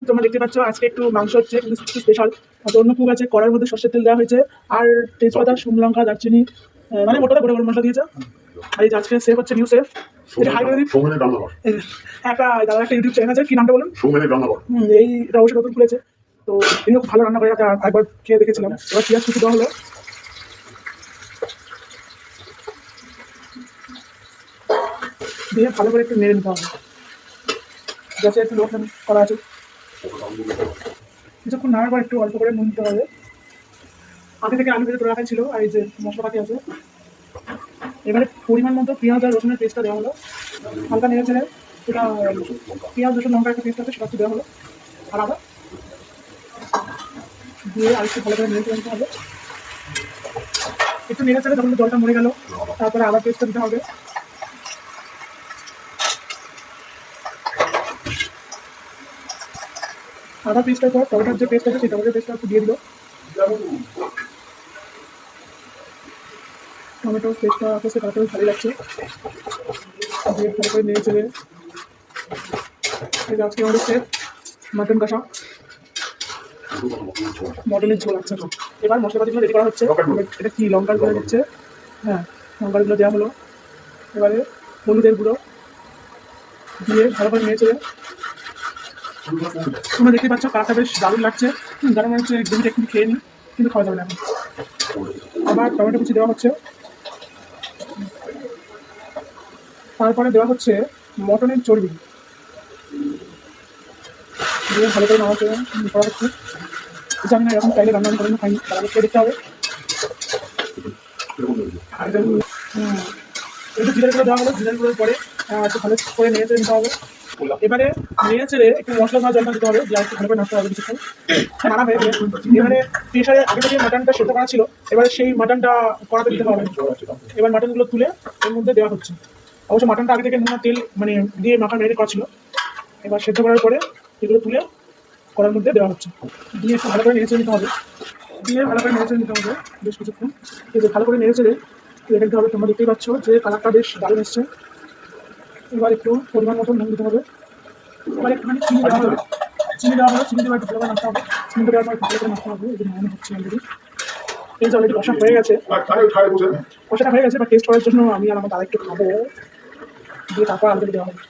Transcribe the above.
তোমরা দেখতে পাচ্ছ আজকে একটু মাংস হচ্ছে, কিন্তু স্পেশাল। অন্য কুক আছে, কড়াইয়ের মধ্যে সর্ষের তেল দেওয়া হয়েছে, আর তেজপাতা, শুকনো লঙ্কা, দারচিনি, মানে মোটাটা গোটা গরম মশলা দিয়েছে। আর এই যে আজকে সেফ হচ্ছে নিউ সেফ, এটা হাই করে দিন। একটা দাদা একটা ইউটিউব চ্যানেল আছে, কি নামটা বলুন? এই এটা অবশ্যই নতুন খুলেছে, তো তিনি খুব ভালো রান্না করে, একবার খেয়ে দেখেছিলাম। এবার পেঁয়াজ কুচি দেওয়া হলো, দিয়ে ভালো করে একটু নেড়ে নিতে হবে। গ্যাসে একটু লো ফ্লেম করা আছে, কিছুক্ষণ নাড়ার পর একটু অল্প করে নুন দিতে হবে। আগে থেকে আলু ভেজে তোলা রাখা ছিল, আর এই যে মশলাপাতি আছে। এবারে পরিমাণ মতো পেঁয়াজ আর রসুনের পেস্টটা দেওয়া হলো, হালকা নেড়ে ছেড়ে এটা পেঁয়াজ রসুন লঙ্কার একটা পেস্ট আছে, সেটা একটু দেওয়া হলো, আর আদা দিয়ে আর একটু ভালো করে নেড়ে চলে নিতে হবে। একটু নেড়ে ছেড়ে যখন জলটা মরে গেল, তারপরে আদা পেস্টটা দিতে হবে। আদা পেস্টের পর টমেটোর যে পেস্ট আছে, সেই টমেটোর পেস্টটা একটু দিয়ে দিল। টমেটো পেস্টটা আস্তে তাড়াতাড়ি ভালো লাগছে, দিয়ে ভালো করে নেড়ে চেড়ে আজকে আমাদের সেফ মাটন কষা, মটনের ঝোল। আচ্ছা, এবার মশলাপাতিগুলো রেডি করা হচ্ছে। এটা কি লঙ্কার গুঁড়ো দিচ্ছে? হ্যাঁ, লঙ্কার গুঁড়ো দেওয়া হলো। এবারে হলুদের গুঁড়ো দিয়ে ভালো করে নেড়ে চেড়ে, তোমরা দেখতে পাচ্ছ কালারটা বেশ দারুণ লাগছে। যেন মনে হচ্ছে গ্রেভিটা একটু খেয়ে নিই, কিন্তু খাওয়া যাবে না এখন। আবার টমেটো কুচি দেওয়া হচ্ছে, তারপরে দেওয়া হচ্ছে মটনের চর্বি দিয়ে ভালো করে নাড়াচাড়া করা হচ্ছে। জানি না এরকম চাইলে রান্না আমি কখনো খাইনি, তাহলে খেয়ে দেখতে হবে। একটু জিরের গুঁড়ো দেওয়া হলো, জিরের গুঁড়োর পরে একটু ভালো করে নেড়ে চেড়ে নিতে হবে। এবারে নেড়ে চেড়ে একটু মশলা ধোয়া জলটা দিতে হবে, দিয়ে একটু ভালো করে নাড়তে হবে কিছুক্ষণ। নাড়া হয়ে গেলে এবারে প্রেশারে আগে থেকে মাটনটা সেদ্ধ করা ছিল, এবারে সেই মাটনটা কড়াতে দিতে হবে। এবার মাটনগুলো তুলে এর মধ্যে দেওয়া হচ্ছে। অবশ্য মাটনটা আগে থেকে নুন তেল মানে দিয়ে মাখা রেডি করা ছিল। এবার সেদ্ধ করার পরে এগুলো তুলে কড়ার মধ্যে দেওয়া হচ্ছে, দিয়ে একটু ভালো করে নেড়ে চেড়ে নিতে হবে। দিয়ে ভালো করে নেড়ে চেড়ে নিতে হবে বেশ কিছুক্ষণ। এই যে ভালো করে নেড়ে চেড়ে রেখে দিতে হবে। তোমরা দেখতেই পাচ্ছ যে কালারটা বেশ দারুণ এসছে। এবার একটু পরিমাণ মতো নুন দিতে হবে। এবার একটুখানি চিনি দেওয়া হলো, চিনি দেওয়া হলো, চিনি দেওয়া একটু ভালো করে নাড়তে হবে। চিনিটা দেওয়ার পর একটু ভালো করে নাড়তে হবে। এই যে মনে হচ্ছে অলরেডি এই যে অলরেডি কষা হয়ে গেছে, কষাটা হয়ে গেছে। বা টেস্ট করার জন্য আমি আর আমার দাদা একটু খাবো, দিয়ে তারপর আলু দেওয়া হবে।